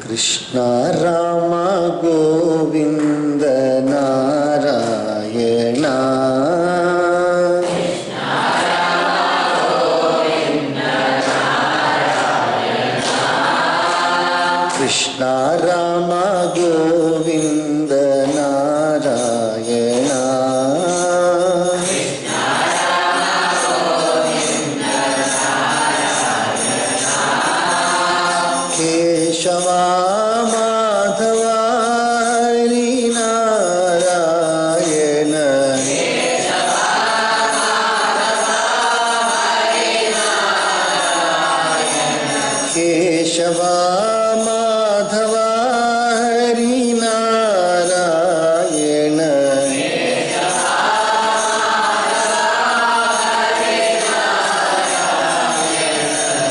कृष्ण राम गोविंद नारायण कृष्ण राम गोविंद नारायण केशवा माधवा हरि नारायण केशवा माधवा हरि नारायण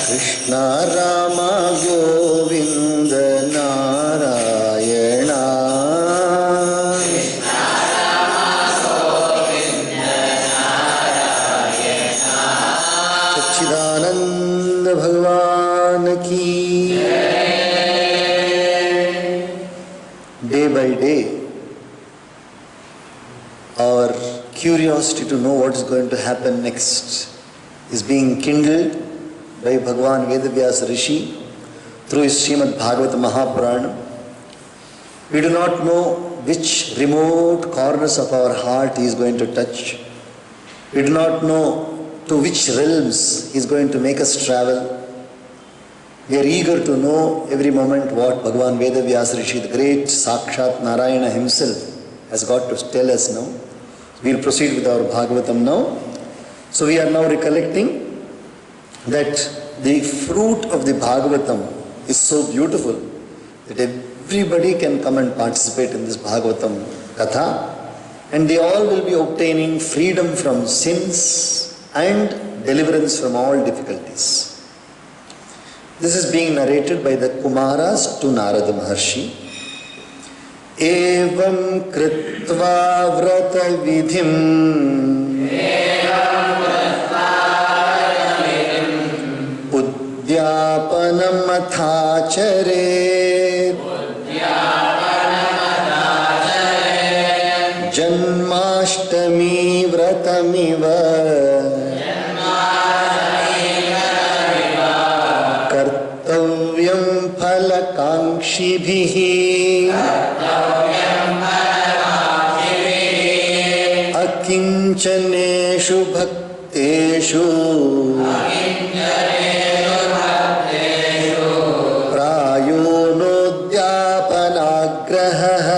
कृष्ण राम गोविंद नारायण सच्चिदानंद भगवान की day by day our curiosity to know what is going to happen next is being kindled by Bhagavan Vedavyasa Rishi through his Srimad Bhagavata Mahapurana. We do not know which remote corners of our heart he is going to touch. We do not know to which realms he is going to make us travel. We are eager to know every moment what Bhagavan Vedavyasa Rishi, the great Sakshat Narayana himself, has got to tell us now. We will proceed with our Bhagavatam now. So we are now recollecting that the fruit of the Bhagavatam is so beautiful that everybody can come and participate in this Bhagavatam Katha, and they all will be obtaining freedom from sins and deliverance from all difficulties. This is being narrated by the Kumaras to Narada Maharshi. Evam kritva vrata vidhim उद्यापनम अथाचरेत् जन्माष्टमी व्रतमिव कर्तव्यं फलकांक्षिभिः अकिंचनेषु भक्तेषु प्रायोनोद्यापनाग्रहः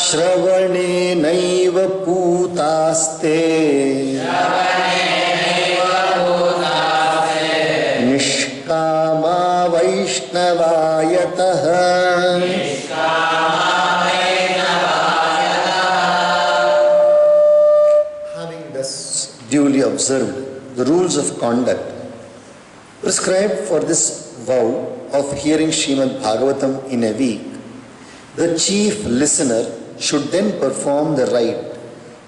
श्रवणेनैव पूतास्ते निष्कामा वैष्णवायतः duly observed the rules of conduct prescribed for this vow of hearing Srimad Bhagavatam in a week, the chief listener should then perform the rite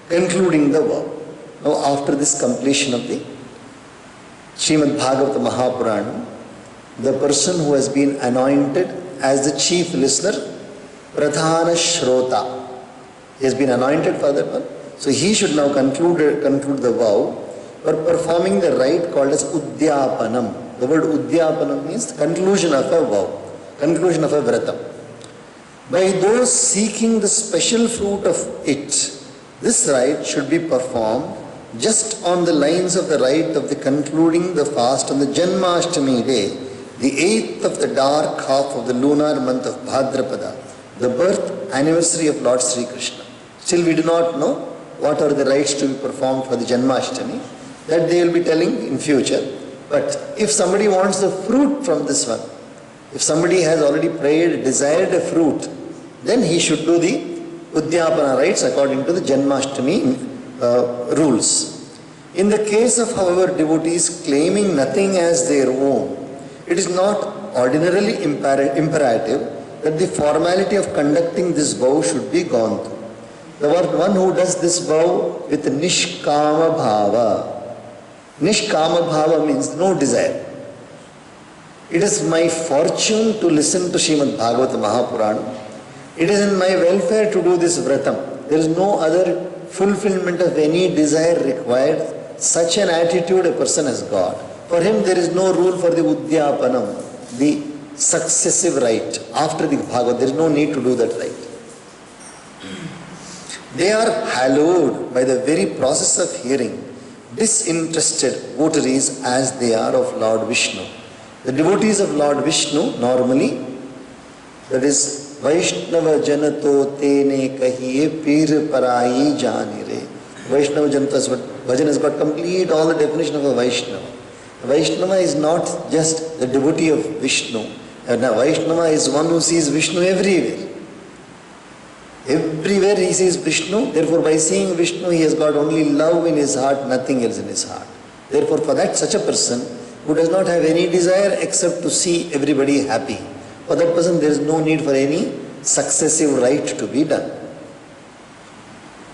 concluding the vow. Now, after this completion of the Srimad Bhagavata Mahapurana, the person who has been anointed as the chief listener, Pradhana Shrota, he has been anointed for that one. So he should now conclude the vow for performing the rite called as Udyapanam. The word Udyapanam means conclusion of a vow, conclusion of a vrata. By those seeking the special fruit of it, this rite should be performed just on the lines of the rite of the concluding the fast on the Janmashtami day, the 8th of the dark half of the lunar month of Bhadrapada, the birth anniversary of Lord Sri Krishna. Still we do not know what are the rites to be performed for the Janmashtami. That they will be telling in future. But if somebody wants the fruit from this one, if somebody has already prayed, desired a fruit, then he should do the Udyapana rites according to the Janmashtami rules. In the case of, however, devotees claiming nothing as their own, it is not ordinarily imperative that the formality of conducting this vow should be gone through. The one who does this vow with Nishkama Bhava. Nishkama Bhava means no desire. It is my fortune to listen to Srimad Bhagavata Mahapurana. It is in my welfare to do this vratam. There is no other fulfillment of any desire required. Such an attitude a person has got. For him there is no rule for the Udyapanam, the successive rite after the Bhagavad. There is no need to do that rite. They are hallowed by the very process of hearing, disinterested votaries as they are of Lord Vishnu. The devotees of Lord Vishnu normally, that is Vaishnava Janato Tene Kahiye Pir Parayi Janire. Vaishnava Janata's bhajan has got complete all the definition of a Vaishnava. A Vaishnava is not just the devotee of Vishnu. A Vaishnava is one who sees Vishnu everywhere. Everywhere he sees Vishnu, therefore by seeing Vishnu he has got only love in his heart, nothing else in his heart. Therefore for that such a person who does not have any desire except to see everybody happy, for that person there is no need for any successive rite to be done.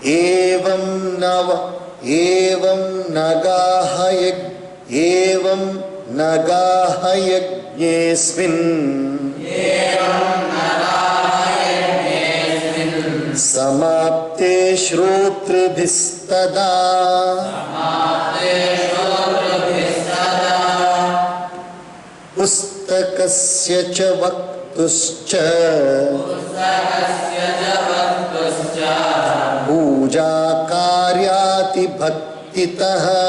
Evam nagaha yajñesmin Samapte shrotrabhistada Pustakasya cha vaktuscha Puja karyati bhaktitaha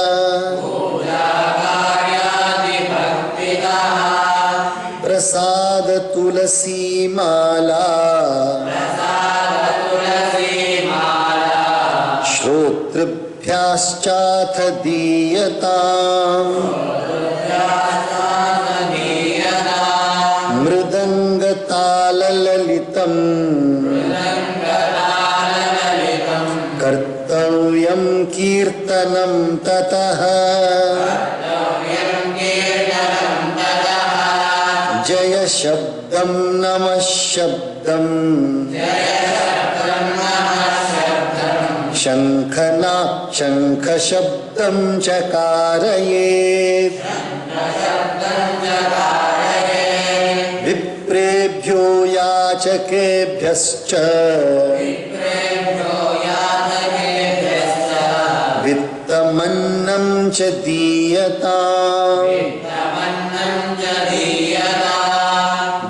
Prasada tulasi mala Shrotrabhyaschath diyatam Mridanga talalalitam Kartavyam kirtanam tataha Jaya shabdam namah shabdam Shankha shabdam chakarayet Viprebhyo yachakebhyascha Vittamannam cha diyatam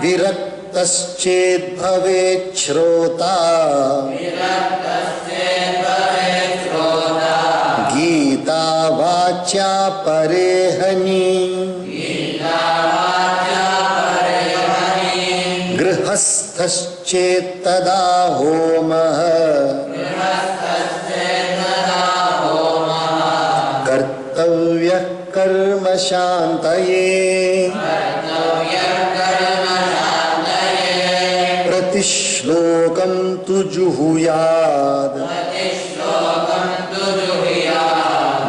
Viraktaschet bhavet shrota Gita vachya parehani Grihasthaschet tada homaha Kartavya karma shantaye Pratishlokam tu juhuyad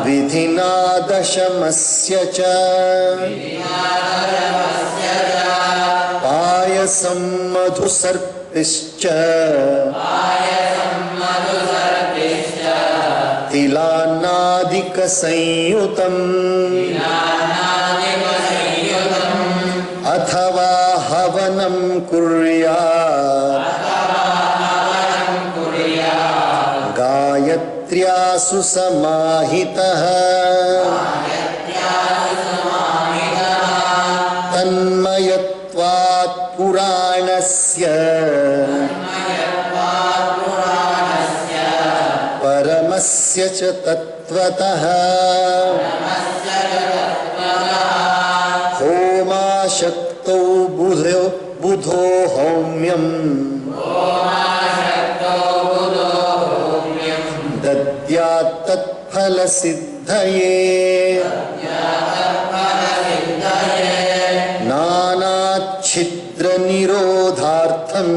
Vidhina dashamasya cha Payasam madhusarpischa Tilanadika sanyutam Athava havanam kuryat Gayatryasu samahitaha Tanmayatvat puranasya Paramasya cha tattvataha Homa shakto budho homyam Dadyat tatphala siddhaye Nanat chidra nirodhartham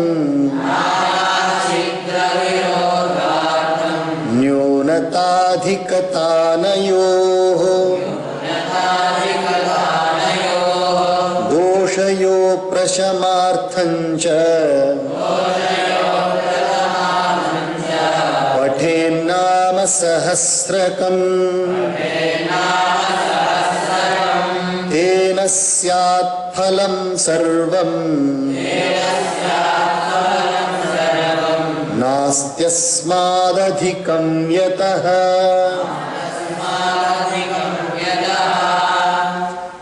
Nyonatadhikatanayoh Doshayo prashamarthancha Pathenama sahasrakam Tena स्यात् फलं सर्वं नास्त्यस्मादधिकं यतः.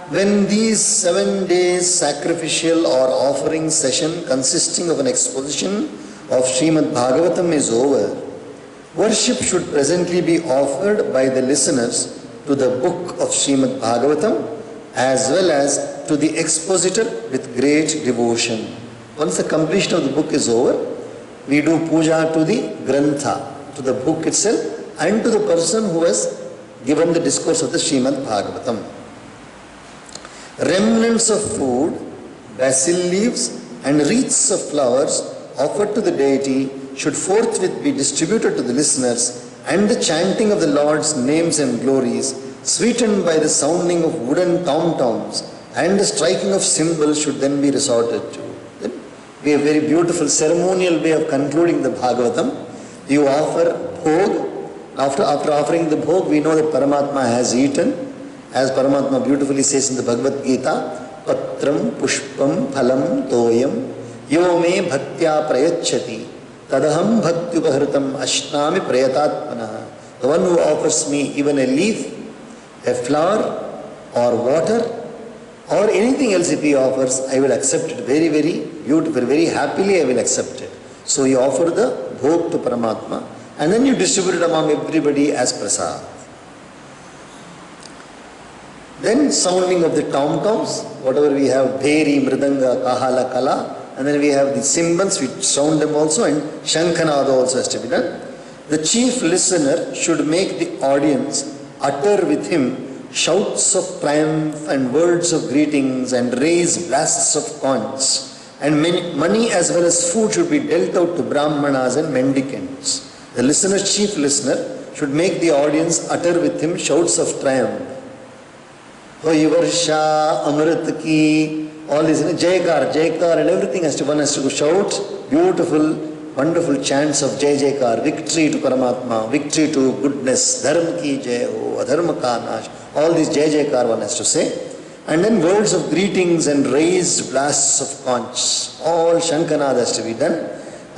When these 7 days sacrificial or offering session consisting of an exposition of Srimad Bhagavatam is over, worship should presently be offered by the listeners to the book of Srimad Bhagavatam as well as to the expositor with great devotion. Once the completion of the book is over, we do puja to the Grantha, to the book itself, and to the person who has given the discourse of the Srimad Bhagavatam. Remnants of food, basil leaves, and wreaths of flowers offered to the deity should forthwith be distributed to the listeners, and the chanting of the Lord's names and glories, sweetened by the sounding of wooden tom-toms and the striking of cymbals, should then be resorted to. Then we have a very beautiful ceremonial way of concluding the Bhagavatam. You offer bhog. After offering the bhog, we know that Paramatma has eaten. As Paramatma beautifully says in the Bhagavad Gita, Patram Pushpam Phalam Toyam Yo me bhaktya prayachati Tadaham bhaktupahritam ashnami prayatatmana. The one who offers me even a leaf, a flower or water or anything else if he offers, I will accept it very, very beautiful, very happily I will accept it. So you offer the bhog to Paramatma and then you distribute it among everybody as prasad. Then sounding of the tom-toms, whatever we have, bheri, mridanga, kahala, kala, and then we have the cymbals, we sound them also, and shankanada also has to be done. The chief listener should make the audience utter with him shouts of triumph and words of greetings and raise blasts of conchs, and money as well as food should be dealt out to brahmanas and mendicants. The listener, chief listener, should make the audience utter with him shouts of triumph. Varsha, Amrit ki, all this, Jaykar, and everything one has to shout beautiful, wonderful chants of Jai Jaykar, victory to Paramatma, victory to goodness, Dharma ki Jai ho, Adharma ka nash, all these Jai Jaykar one has to say. And then words of greetings and raised blasts of conchs, all Shankanad has to be done.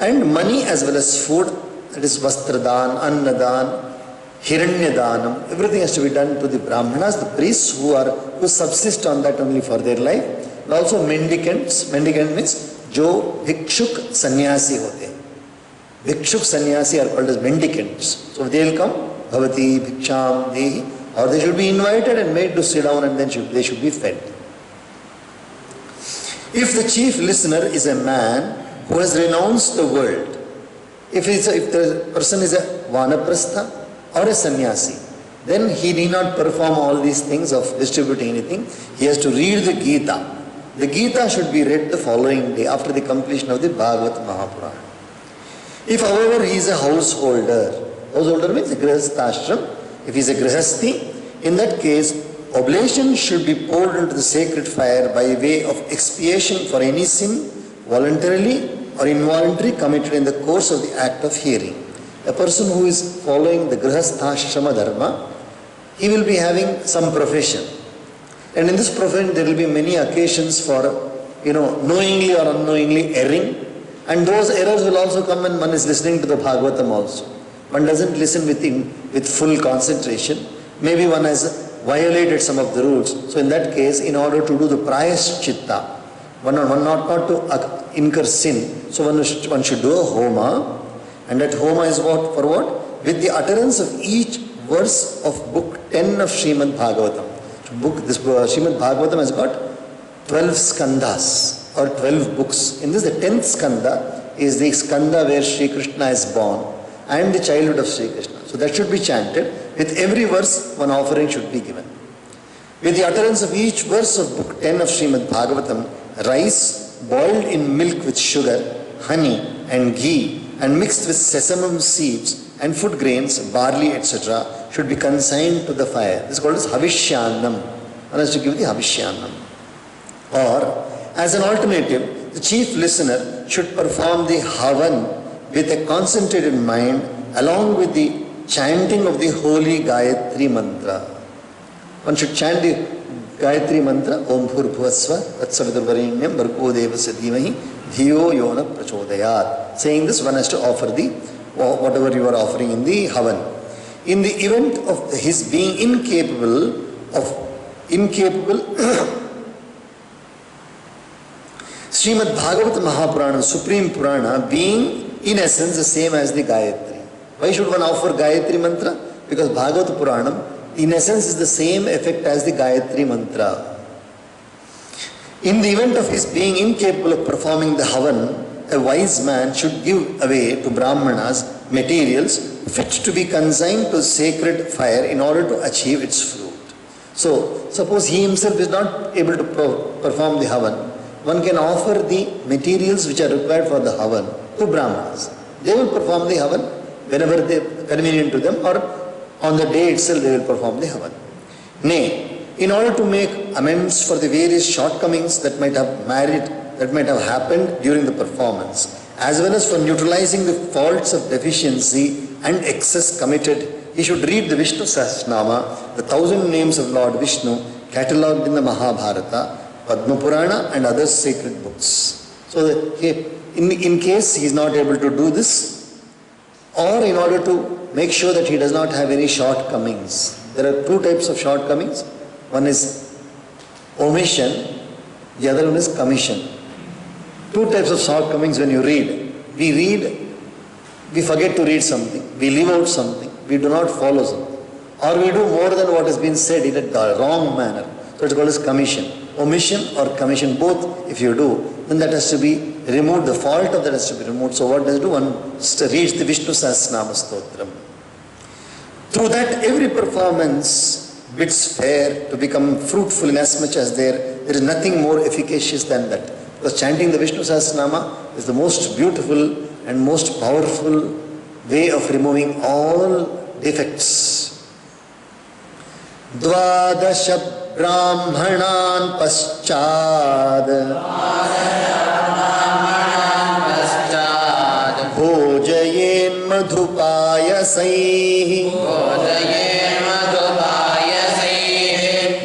And money as well as food, that is Vastradan, Annadan, Hiranyadanam, everything has to be done to the Brahmanas, the priests who subsist on that only for their life. And also mendicants, mendicant means jo bhikshuk sannyasi hote. Bhikshuk sannyasi are called as mendicants. So they will come, bhavati, bhiksham, dehi, or they should be invited and made to sit down and then they should be fed. If the chief listener is a man who has renounced the world, if the person is a vanaprastha or a sannyasi, then he need not perform all these things of distributing anything. He has to read the Gita. The Gita should be read the following day after the completion of the Bhagavad Mahapurana. If however he is a householder means a grihasthashram, if he is a grihasthi, in that case oblation should be poured into the sacred fire by way of expiation for any sin voluntarily or involuntarily committed in the course of the act of hearing. A person who is following the grihasthashrama dharma, he will be having some profession. And in this profession there will be many occasions for, knowingly or unknowingly erring. And those errors will also come when one is listening to the Bhagavatam also. One doesn't listen with full concentration. Maybe one has violated some of the rules. So in that case, in order to do the prayaschitta, one not to incur sin, so one should do a homa. And that homa is what? For what? With the utterance of each verse of book 10 of Srimad Bhagavatam. Srimad Bhagavatam has got 12 skandhas or 12 books. In this, the 10th skandha is the skandha where Sri Krishna is born and the childhood of Sri Krishna. So that should be chanted. With every verse, one offering should be given. With the utterance of each verse of book 10 of Srimad Bhagavatam, rice boiled in milk with sugar, honey and ghee and mixed with sesame seeds and food grains, barley, etc. should be consigned to the fire. This is called as Havishyanam. One has to give the Havishyanam. Or, as an alternative, the chief listener should perform the Havan with a concentrated mind along with the chanting of the holy Gayatri mantra. One should chant the Gayatri mantra Om Bhurbhuvasva Tatsaviturvarenyam Bhargo Devasya Dhimahi Dhiyo Yona Prachodayat. Saying this, one has to offer the whatever you are offering in the Havan. In the event of his being incapable Srimad Bhagavata Mahapurana, Supreme Purana, being in essence the same as the Gayatri. Why should one offer Gayatri mantra? Because Bhagavata Puranam in essence is the same effect as the Gayatri mantra. In the event of his being incapable of performing the Havan, a wise man should give away to Brahmanas materials fit to be consigned to sacred fire in order to achieve its fruit. So, suppose he himself is not able to perform the Havan, one can offer the materials which are required for the Havan to Brahmanas. They will perform the Havan whenever they convenient to them, or on the day itself they will perform the Havan. Nay, in order to make amends for the various shortcomings that might have happened during the performance, as well as for neutralizing the faults of deficiency and excess committed, he should read the Vishnu Sahasranama, the 1,000 names of Lord Vishnu catalogued in the Mahabharata, Padma Purana and other sacred books. So that in case he is not able to do this, or in order to make sure that he does not have any shortcomings. There are two types of shortcomings. One is omission, the other one is commission. Two types of shortcomings when you read. We forget to read something, we leave out something, we do not follow something, or we do more than what has been said in a wrong manner. So it's called as commission. Omission or commission, both if you do, then that has to be removed, the fault of that has to be removed. So what does it do? One reads the Vishnu Sahasranama Stotram. Through that, every performance bids fair to become fruitful inasmuch as there is nothing more efficacious than that. Because chanting the Vishnu Sahasranama is the most beautiful and most powerful way of removing all defects. Dvadasha Brahmanan Paschad Bhojayen Madhupayasaihi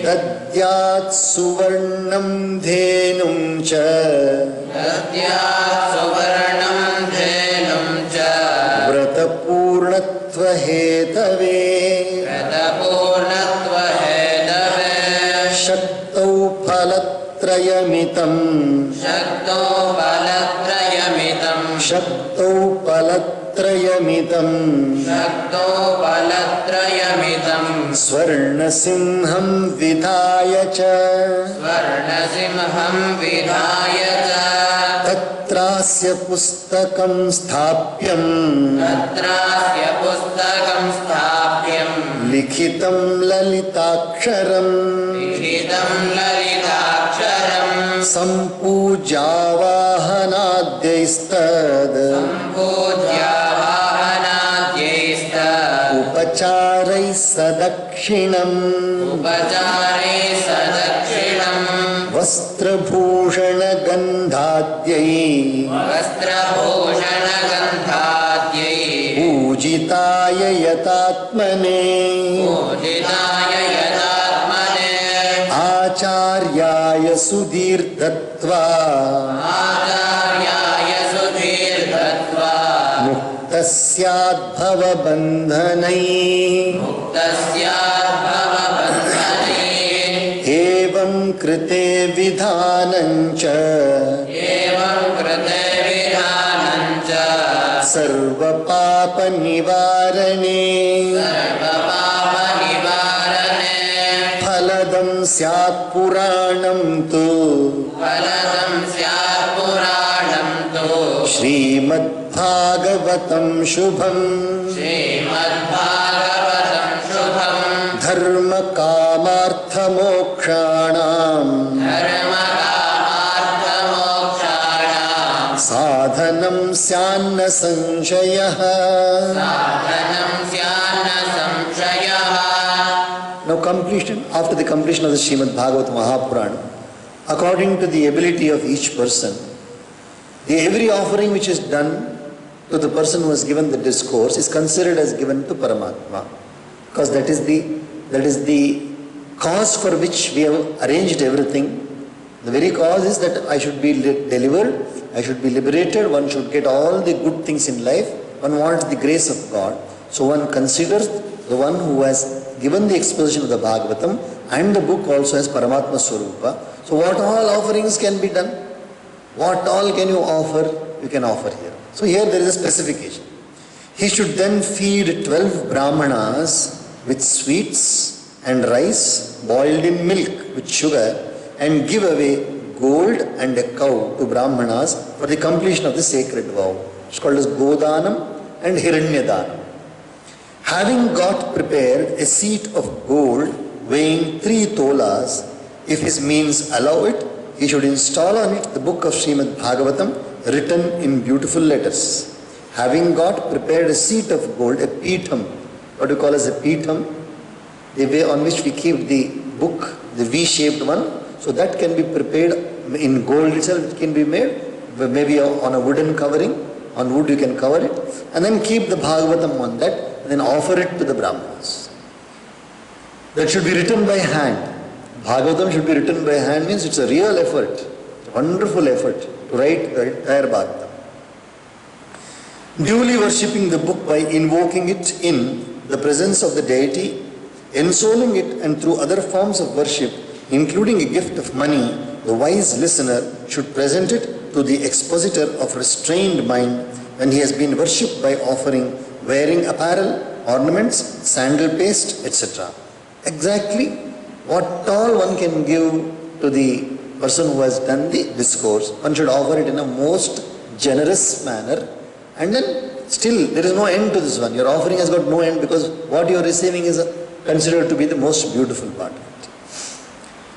Dadyat Suvarnam Dhenum Cha Vrata Purnatva Hetave Shaktau Palatrayamitam Swarna Simham Vidhaya Cha Tatrasya Pustakam Sthapyam Likhitam Lalitaksharam Sampujavahanadyaistad Upacharai Sadakshinam Vastrabhushana Gandhadyai Pujitaya Yatatmane Acharyaya Sudhirdhatva Muktasyad Bhava Bandhanai Evam Krite Vidhanancha Sarva Papa Nivarane Phaladam Syat Puranam Tu Srimad Bhagavatam Shubham Dharma Kamartha Mokshanam Sadhanam Syanna Sanshayah. Now after the completion of the Srimad Bhagavata Mahapurana, according to the ability of each person, every offering which is done to the person who has given the discourse is considered as given to Paramatma, because that is the cause for which we have arranged everything. The very cause is that I should be delivered, I should be liberated, one should get all the good things in life, one wants the grace of God. So one considers the one who has given the exposition of the Bhagavatam and the book also as Paramatma Swarupa. So what all offerings can be done? What all can you offer? You can offer here. So here there is a specification. He should then feed 12 Brahmanas with sweets and rice boiled in milk with sugar, and give away gold and a cow to Brahmanas for the completion of the sacred vow. It's called as Godanam and Hiranyadanam. Having got prepared a seat of gold weighing 3 tolas, if his means allow it, he should install on it the book of Srimad Bhagavatam written in beautiful letters. Having got prepared a seat of gold, a pitham, what we call as a pitham, the way on which we keep the book, the V-shaped one, so that can be prepared in gold itself. It can be made maybe on a wooden covering. On wood you can cover it, and then keep the Bhagavatam on that, and then offer it to the Brahmanas. That should be written by hand. Bhagavatam should be written by hand means it's a real effort, wonderful effort to write the entire Bhagavatam. Duly worshipping the book by invoking it in the presence of the deity, ensouling it, and through other forms of worship, including a gift of money, the wise listener should present it to the expositor of restrained mind when he has been worshipped by offering wearing apparel, ornaments, sandal paste, etc. Exactly what all one can give to the person who has done the discourse, one should offer it in a most generous manner, and then still there is no end to this one. Your offering has got no end because what you are receiving is considered to be the most beautiful part of it.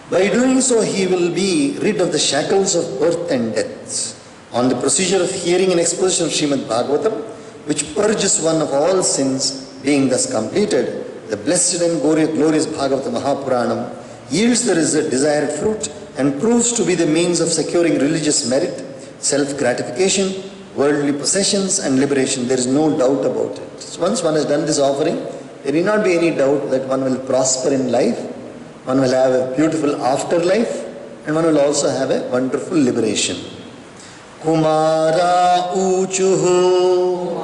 By doing so, he will be rid of the shackles of birth and death. On the procedure of hearing an exposition of Srimad Bhagavatam, which purges one of all sins, being thus completed, the blessed and glorious Bhagavata Mahapuranam yields the desired fruit and proves to be the means of securing religious merit, self-gratification, worldly possessions and liberation. There is no doubt about it. So once one has done this offering, there need not be any doubt that one will prosper in life, one will have a beautiful afterlife, and one will also have a wonderful liberation. Kumara uchuhu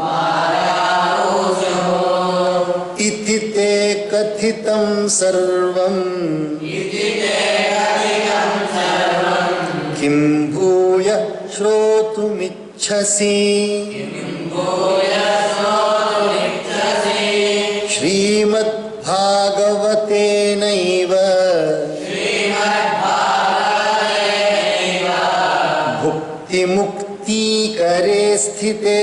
iti te kathitam sarvam kim bhuya shrotumichhasi Srimad Bhagavate naiva Bhukti Mukti Kare Sthite.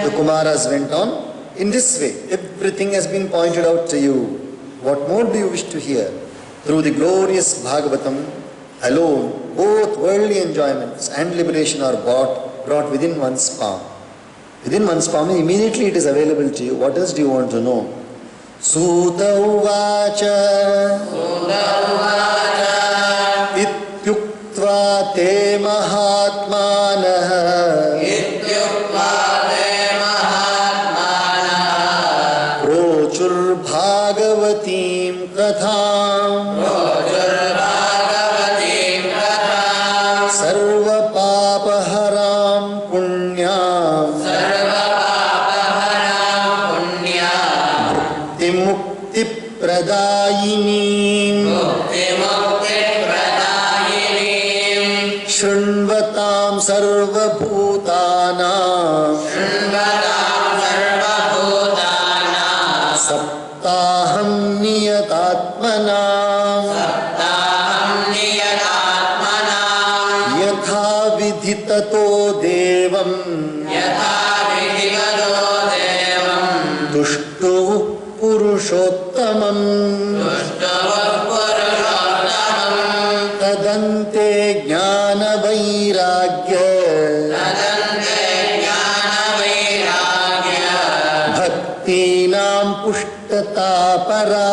The Kumaras went on in this way. Everything has been pointed out to you. What more do you wish to hear? Through the glorious Bhagavatam alone, both worldly enjoyments and liberation are brought within one's palm. Within one's palm, immediately it is available to you. What else do you want to know? Suta uvacha ityuktva te mahatmanah prochur bhagavatim katham sarva papaharam punyam Mukti Pradayini Shrunvatam Sarva Bhutanam Saptaham Niyatatmanam Yatha Vidhitato Devam Tushtu Purushottamam Tadante Jnana Vairagya Bhaktinam Pushtata Para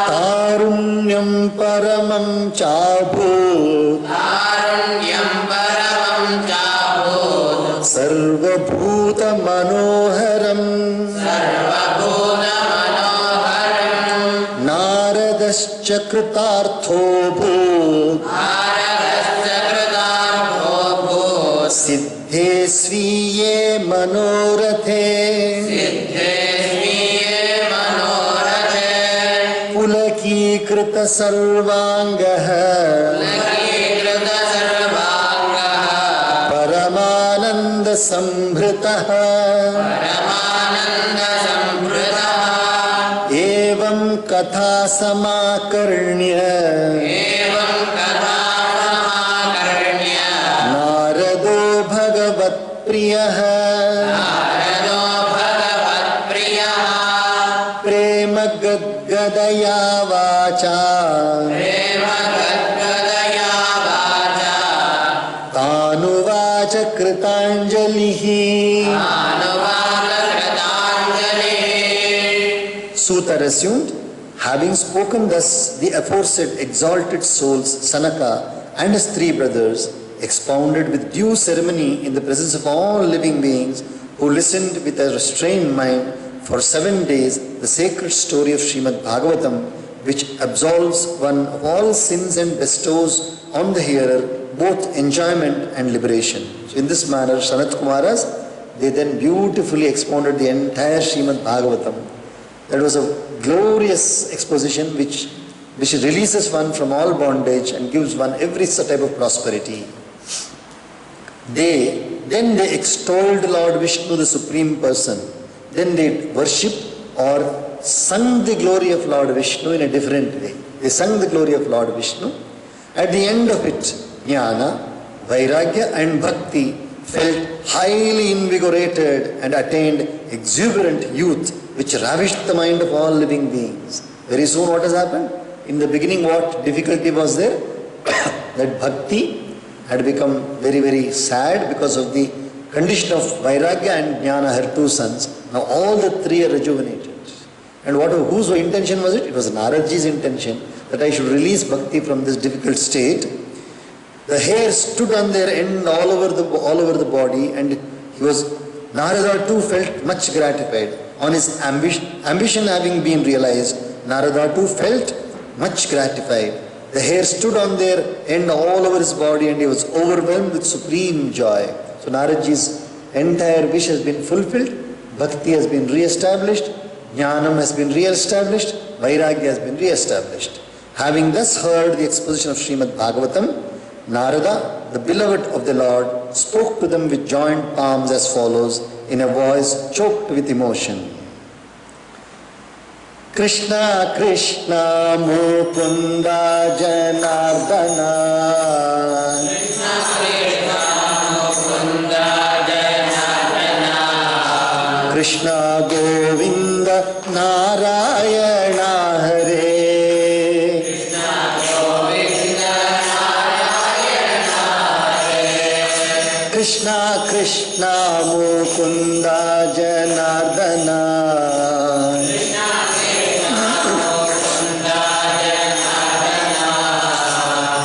Tarunyam Paramam Chabhut सर्वभूत मनोहरम नारदश्च कृतार्थो भूत् सिद्धे स्वीये मनोरथे पुलकीकृत सर्वांगः परमानंद संभृतः एवं कथा समाकर्ण्य नारदो भगवत्प्रियः प्रेम गद्गदया वाचा तानुवाच कृतांजलिः Suta resumed, having spoken thus, the aforesaid exalted souls Sanaka and his three brothers expounded with due ceremony in the presence of all living beings who listened with a restrained mind for 7 days the sacred story of Srimad Bhagavatam, which absolves one of all sins and bestows on the hearer both enjoyment and liberation. So in this manner, Sanat Kumaras, they then beautifully expounded the entire Srimad Bhagavatam. That was a glorious exposition which releases one from all bondage and gives one every type of prosperity. Then they extolled Lord Vishnu, the Supreme Person. Then they worshipped or sung the glory of Lord Vishnu in a different way. They sung the glory of Lord Vishnu. At the end of it, Jnana, Vairagya and Bhakti felt highly invigorated and attained exuberant youth which ravished the mind of all living beings. Very soon what has happened? In the beginning what difficulty was there? That Bhakti had become very, very sad because of the condition of Vairagya and Jnana, her two sons. Now all the three are rejuvenated. And whose intention was it? It was Naradji's intention that I should release Bhakti from this difficult state. The hair stood on their end all over the body, and Narada too felt much gratified. On his ambition having been realized, Narada too felt much gratified. The hair stood on their end all over his body and he was overwhelmed with supreme joy. So Naradji's entire wish has been fulfilled, Bhakti has been re-established, Jnanam has been re-established, Vairagya has been re-established. Having thus heard the exposition of Srimad Bhagavatam, Narada, the beloved of the Lord, spoke to them with joined palms as follows, in a voice choked with emotion. Krishna Krishna Mukunda Janardana, Krishna Krishna Mukunda Janardana, Krishna Govinda Narayana Hare, Krishna Govinda Narayana Hare, Krishna Krishna Mukunda Janardana,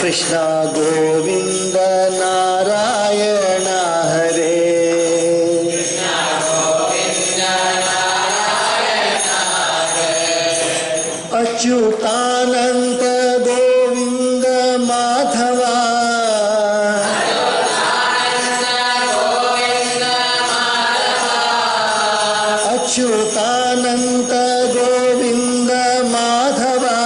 Krishna Govinda Narayana Hare, Krishna Govinda Narayana Hare, Achyutananda Govinda Madhava, Achyutananda Govinda Madhava,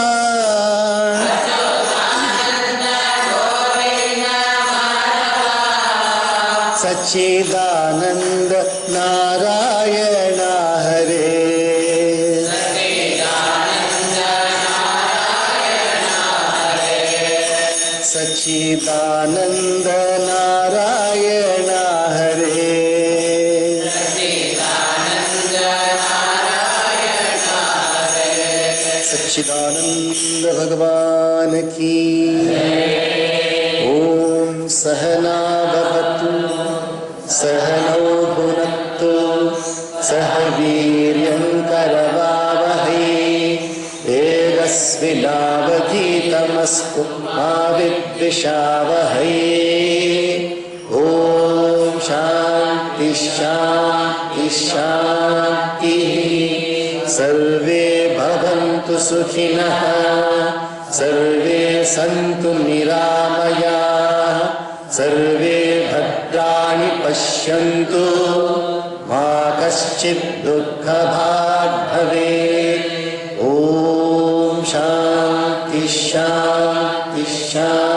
Sachidananda Narayana Hare, Sachidananda Narayana Hare, Sachidananda Bhagavan ki Om Sahana Bhavatu Sahano Bhunattu Sahaviryam Karavavahi Tejasvinavadhitamastu Ma Vidvishavahi. Om Shanti शांति शांति शांति। सर्वे भवन्तु सुखिनः, सर्वे सन्तु निरामयाः, सर्वे भद्राणि पश्यन्तु, मा कश्चित् दुःखभाग् भवेत्। ॐ शांति शांति शांति।